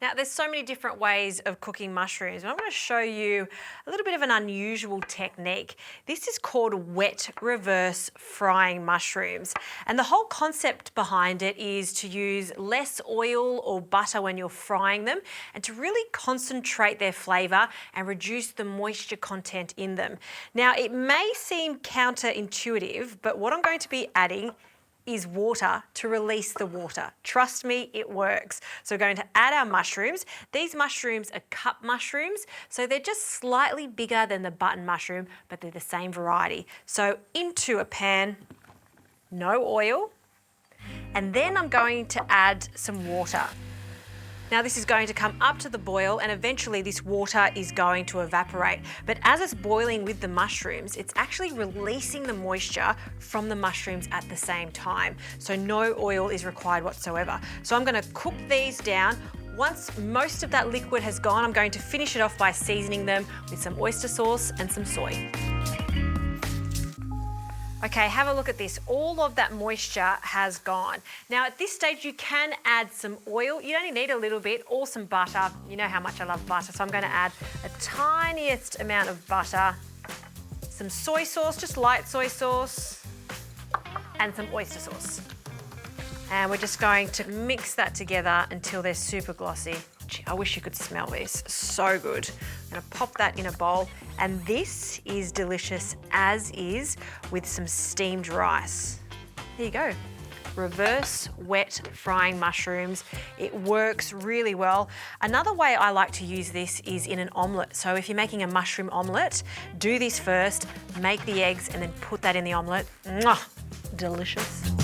Now, there's so many different ways of cooking mushrooms, and I'm going to show you a little bit of an unusual technique. This is called wet reverse frying mushrooms, and the whole concept behind it is to use less oil or butter when you're frying them and to really concentrate their flavour and reduce the moisture content in them. Now, it may seem counterintuitive, but what I'm going to be adding is water to release the water. Trust me, it works. So we're going to add our mushrooms. These mushrooms are cup mushrooms, so they're just slightly bigger than the button mushroom, but they're the same variety. So into a pan, no oil, and then I'm going to add some water. Now this is going to come up to the boil and eventually this water is going to evaporate. But as it's boiling with the mushrooms, it's actually releasing the moisture from the mushrooms at the same time. So no oil is required whatsoever. So I'm going to cook these down. Once most of that liquid has gone, I'm going to finish it off by seasoning them with some oyster sauce and some soy. Okay, have a look at this. All of that moisture has gone. Now at this stage you can add some oil. You only need a little bit, or some butter. You know how much I love butter, so I'm going to add a tiniest amount of butter, some soy sauce, just light soy sauce, and some oyster sauce. And we're just going to mix that together until they're super glossy. Gee, I wish you could smell this, so good. I'm gonna pop that in a bowl, and this is delicious as is with some steamed rice. There you go. Reverse wet frying mushrooms. It works really well. Another way I like to use this is in an omelette. So if you're making a mushroom omelette, do this first, make the eggs, and then put that in the omelette. Mwah! Delicious.